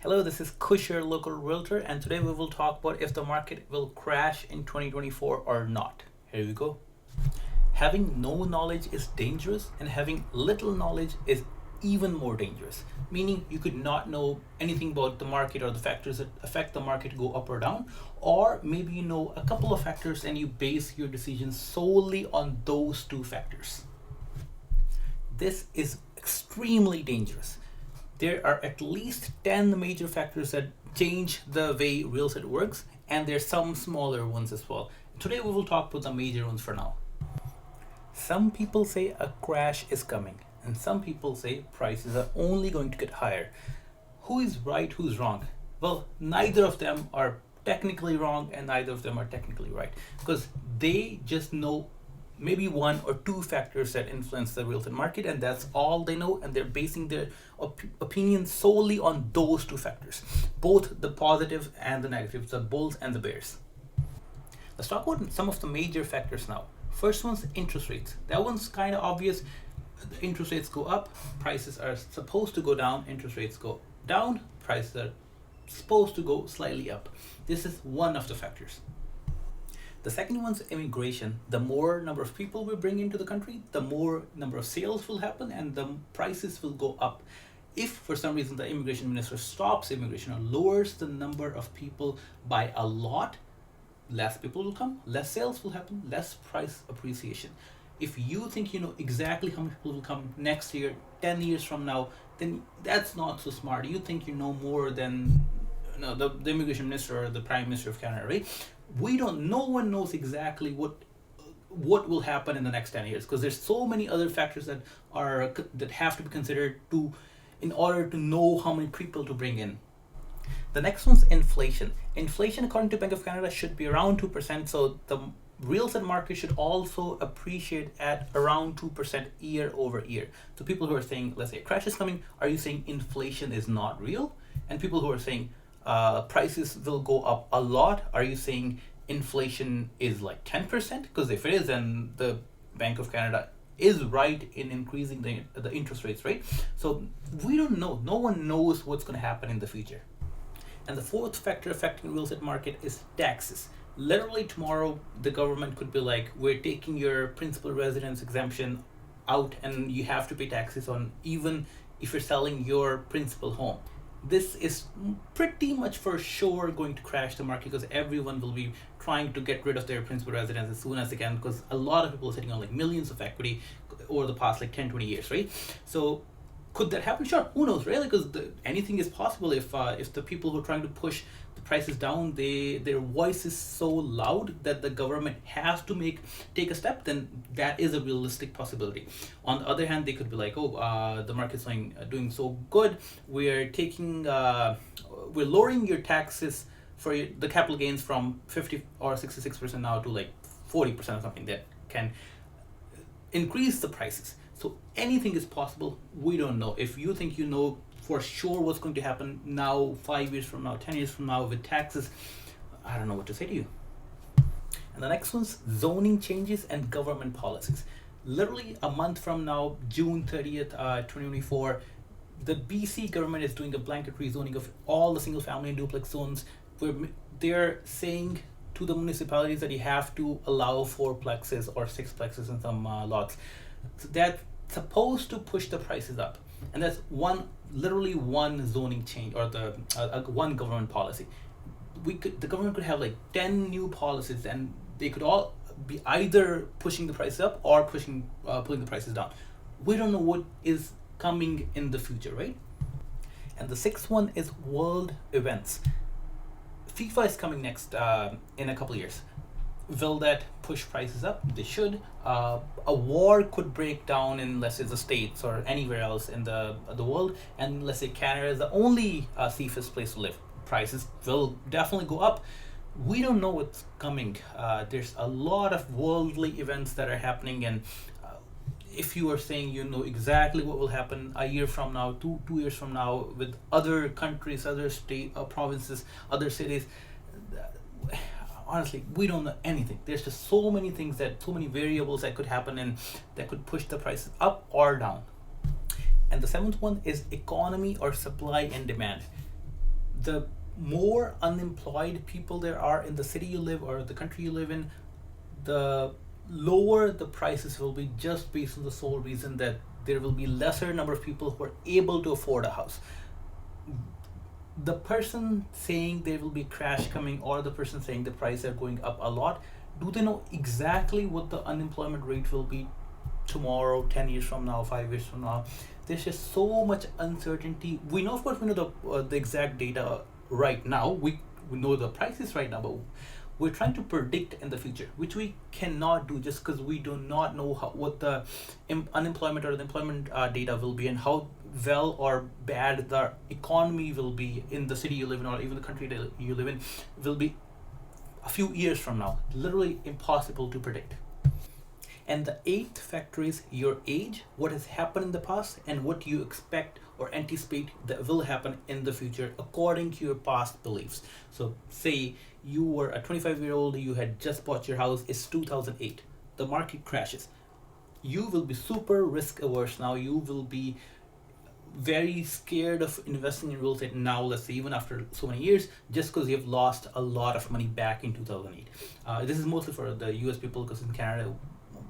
Hello, this is Khush, your local realtor, and today we will talk about if the market will crash in 2024 or not. Here we go. Having no knowledge is dangerous, and having little knowledge is even more dangerous. Meaning, you could not know anything about the market or the factors that affect the market to go up or down, or maybe you know a couple of factors and you base your decisions solely on those two factors. This is extremely dangerous. There are at least 10 major factors that change the way real estate works, and there's some smaller ones as well. Today we will talk about the major ones for now. Some people say a crash is coming, and some people say prices are only going to get higher. Who is right, who's wrong? Well, neither of them are technically wrong and neither of them are technically right, because they just know maybe one or two factors that influence the real estate market, and that's all they know, and they're basing their opinion solely on those two factors, both the positives and the negatives, the bulls and the bears. Let's talk about some of the major factors now. First one's interest rates. That one's kind of obvious. The interest rates go up, prices are supposed to go down. Interest rates go down, prices are supposed to go slightly up. This is one of the factors. The second one's immigration. The more number of people we bring into the country, the more number of sales will happen and the prices will go up. If for some reason the immigration minister stops immigration or lowers the number of people by a lot, less people will come, less sales will happen, less price appreciation. If you think you know exactly how many people will come next year, 10 years from now, then that's not so smart. You think you know more than the immigration minister or the prime minister of Canada, right? No one knows exactly what will happen in the next 10 years, because there's so many other factors that have to be considered in order to know how many people to bring in. The next one's inflation. Inflation, according to Bank of Canada, should be around 2%, so the real estate market should also appreciate at around 2% year over year. So people who are saying, let's say a crash is coming, are you saying inflation is not real? And people who are saying prices will go up a lot, are you saying inflation is like 10%? Because if it is, then the Bank of Canada is right in increasing the interest rates, right? So we don't know. No one knows what's going to happen in the future. And the fourth factor affecting the real estate market is taxes. Literally tomorrow, the government could be like, we're taking your principal residence exemption out and you have to pay taxes on even if you're selling your principal home. This is pretty much for sure going to crash the market, because everyone will be trying to get rid of their principal residence as soon as they can, because a lot of people are sitting on like millions of equity over the past like 10-20 years, right? So could that happen? Sure, who knows, really? Because anything is possible if the people who are trying to push the prices down, their voice is so loud that the government has to take a step, then that is a realistic possibility. On the other hand, they could be like, the market's doing so good, we're lowering your taxes for the capital gains from 50 or 66% now to like 40% or something, that can increase the prices. So anything is possible. We don't know. If you think you know for sure what's going to happen now, 5 years from now, 10 years from now with taxes, I don't know what to say to you. And the next one's zoning changes and government policies. Literally a month from now, June 30th, 2024, the BC government is doing a blanket rezoning of all the single family and duplex zones, where they're saying to the municipalities that you have to allow 4plexes or 6plexes in some lots. So that's supposed to push the prices up, and that's literally one zoning change or the one government policy. The government could have like 10 new policies, and they could all be either pushing the prices up or pulling the prices down. We don't know what is coming in the future, right? And the sixth one is world events. FIFA is coming next in a couple of years. Will that push prices up? They should. A war could break down in, let's say, the States or anywhere else in the world, and let's say Canada is the only safest place to live. Prices will definitely go up. We don't know what's coming. There's a lot of worldly events that are happening, and if you are saying you know exactly what will happen a year from now, two years from now, with other countries, other state provinces, other cities, honestly, we don't know anything. There's just so many variables that could happen and that could push the prices up or down. And the seventh one is economy or supply and demand. the more unemployed people there are in the city you live or the country you live in, the lower the prices will be, just based on the sole reason that there will be lesser number of people who are able to afford a house. The person saying there will be crash coming, or the person saying the prices are going up a lot, do they know exactly what the unemployment rate will be tomorrow, 10 years from now, 5 years from now? There's just so much uncertainty. We know, of course, we know the exact data right now. We know the prices right now, but we're trying to predict in the future, which we cannot do just because we do not know what the unemployment or the employment data will be, and how well or bad the economy will be in the city you live in, or even the country that you live in will be a few years from now. Literally impossible to predict. And the eighth factor is your age, what has happened in the past, and what you expect or anticipate that will happen in the future according to your past beliefs. So say you were a 25-year-old, you had just bought your house, it's 2008, the market crashes. You will be super risk averse now. You will be very scared of investing in real estate now, let's say even after so many years, just because you've lost a lot of money back in 2008. This is mostly for the US people, because in Canada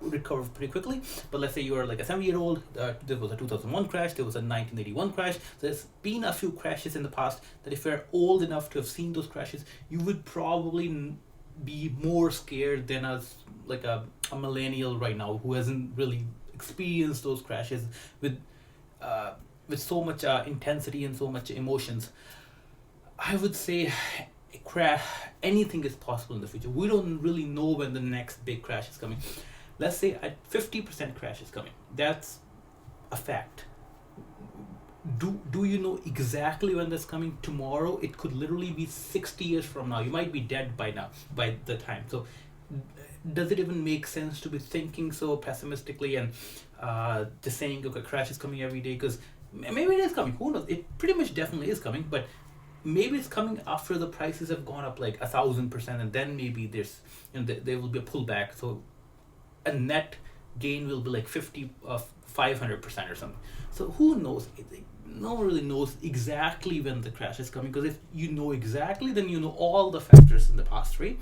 recover pretty quickly. But let's say you are like a 70-year-old, there was a 2001 crash, there was a 1981 crash. There's been a few crashes in the past that if you're old enough to have seen those crashes, you would probably be more scared than as like a millennial right now who hasn't really experienced those crashes with so much intensity and so much emotions. I would say anything is possible in the future. We don't really know when the next big crash is coming. Let's say a 50% crash is coming. That's a fact. Do you know exactly when that's coming? Tomorrow? It could literally be 60 years from now. You might be dead by now, by the time. So does it even make sense to be thinking so pessimistically and just saying, okay, crash is coming every day? Because maybe it is coming. Who knows? It pretty much definitely is coming, but maybe it's coming after the prices have gone up like 1,000%, and then maybe there's, there will be a pullback. So a net gain will be like 500% or something. So who knows? No one really knows exactly when the crash is coming, because if you know exactly, then you know all the factors in the past, right?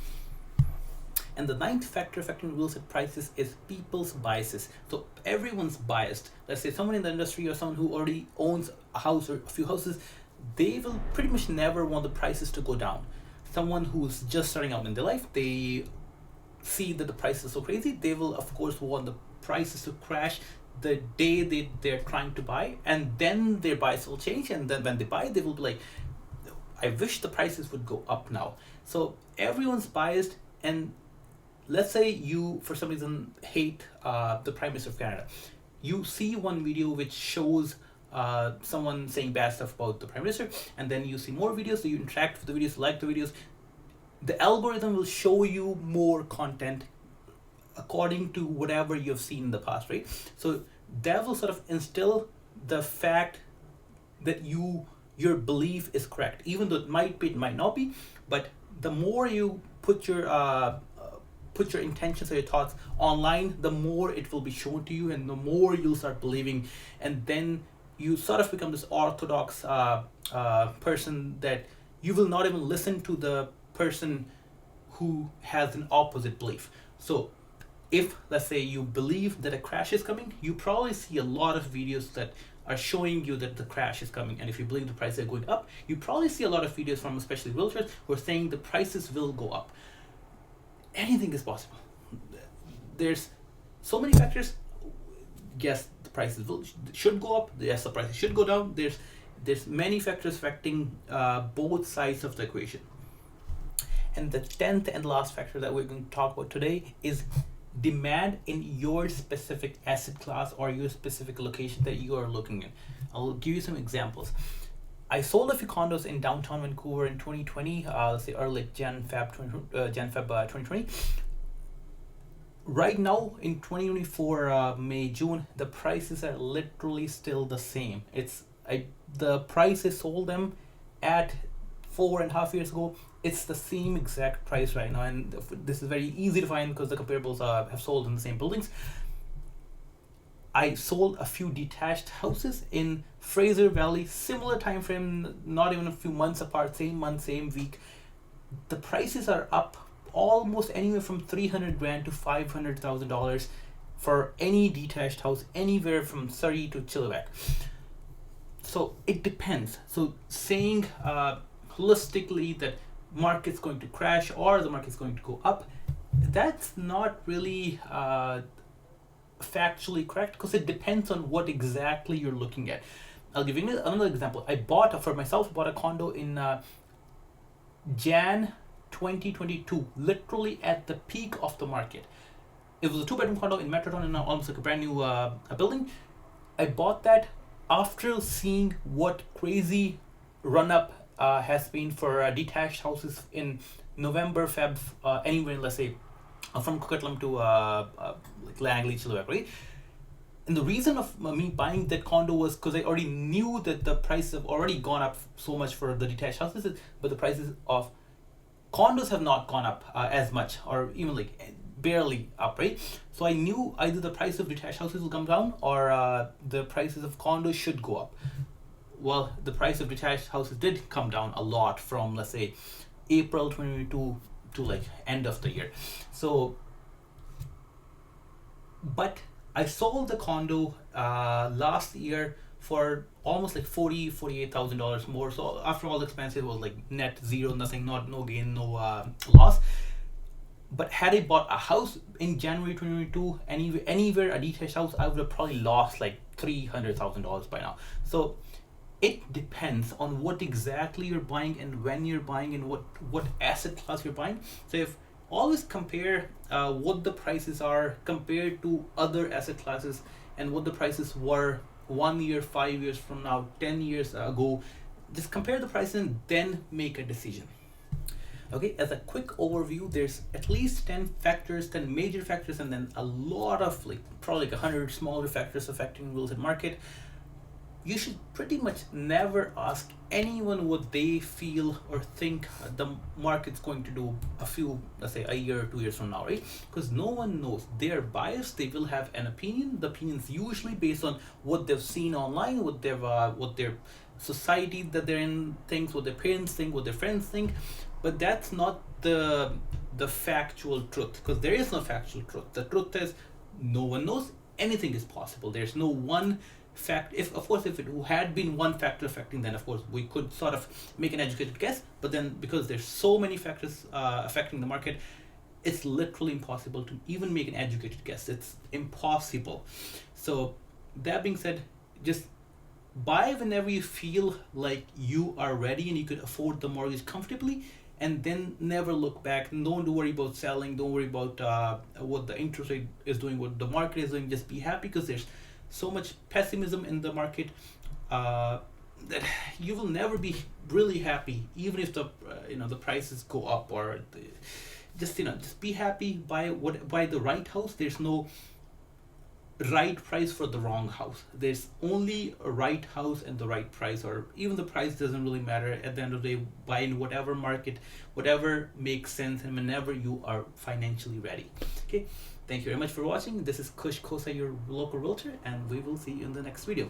And the ninth factor affecting real estate prices is people's biases. So everyone's biased. Let's say someone in the industry or someone who already owns a house or a few houses, they will pretty much never want the prices to go down. Someone who's just starting out in their life, they see that the price is so crazy, they will of course want the prices to crash the day they're trying to buy, and then their bias will change, and then when they buy, they will be like, I wish the prices would go up now. So everyone's biased. And let's say you for some reason hate the Prime Minister of Canada. You see one video which shows someone saying bad stuff about the Prime Minister, and then you see more videos, so you interact with the videos, like the videos. The algorithm will show you more content according to whatever you've seen in the past, right? So that will sort of instill the fact that your belief is correct, even though it might be, it might not be. But the more you put your intentions or your thoughts online, the more it will be shown to you, and the more you'll start believing, and then you sort of become this orthodox person that you will not even listen to the person who has an opposite belief. So if, let's say, you believe that a crash is coming, you probably see a lot of videos that are showing you that the crash is coming. And if you believe the prices are going up, you probably see a lot of videos from especially realtors who are saying the prices will go up. Anything is possible. There's so many factors. Yes, the prices should go up. Yes, the prices should go down. There's many factors affecting both sides of the equation. And the 10th and last factor that we're going to talk about today is demand in your specific asset class or your specific location that you are looking in. I'll give you some examples. I sold a few condos in downtown Vancouver in 2020, let's say early Jan-Feb 2020. Right now in 2024, May, June, the prices are literally still the same. The price I sold them at 4.5 years ago, it's the same exact price right now, and this is very easy to find because the comparables have sold in the same buildings. I sold a few detached houses in Fraser Valley, similar time frame, not even a few months apart, same month, same week. The prices are up almost anywhere from 300 grand to $500,000 for any detached house anywhere from Surrey to Chilliwack. So it depends. So saying holistically that market's going to crash or the market's going to go up, that's not really factually correct, because it depends on what exactly you're looking at. I'll give you another example. I bought a condo in Jan 2022, literally at the peak of the market. It was a 2-bedroom condo in Metrotown, in almost like a brand new building. I bought that after seeing what crazy run up has been for detached houses in November, Feb, anywhere, let's say from Coquitlam to like Langley, Chilliwack, right? And the reason of me buying that condo was because I already knew that the prices have already gone up so much for the detached houses, but the prices of condos have not gone up as much, or even like barely up, right? So I knew either the price of detached houses will come down or the prices of condos should go up. Well, the price of detached houses did come down a lot from, let's say, April 2022 to like end of the year. So, but I sold the condo last year for almost like $48,000 more. So after all the expenses, it was like net zero, nothing, no gain, no loss. But had I bought a house in January 2022, anywhere a detached house, I would have probably lost like $300,000 by now. So it depends on what exactly you're buying and when you're buying and what asset class you're buying. So if always compare what the prices are compared to other asset classes and what the prices were 1 year, 5 years from now, 10 years ago. Just compare the prices and then make a decision. Okay, as a quick overview, there's at least 10 factors, 10 major factors, and then a lot of probably like 100 smaller factors affecting real estate market. You should pretty much never ask anyone what they feel or think the market's going to do let's say a year or 2 years from now, right? Because no one knows. They are biased. They will have an opinion. The opinion's usually based on what they've seen online, what their society that they're in thinks, what their parents think, what their friends think. But that's not the factual truth, because there is no factual truth. The truth is no one knows. Anything is possible. There's no one fact. If it had been one factor affecting, then of course we could sort of make an educated guess. But then because there's so many factors affecting the market, it's literally impossible to even make an educated guess. It's impossible. So that being said, just buy whenever you feel like you are ready and you could afford the mortgage comfortably, and then never look back. Don't worry about selling. Don't worry about what the interest rate is doing, what the market is doing. Just be happy, because there's so much pessimism in the market that you will never be really happy, even if the the prices go up or just be happy. Buy the right house. There's no right price for the wrong house. There's only a right house and the right price, or even the price doesn't really matter. At the end of the day, buy in whatever market, whatever makes sense, and whenever you are financially ready. Okay, thank you very much for watching. This is Khush Khosa, your local realtor, and we will see you in the next video.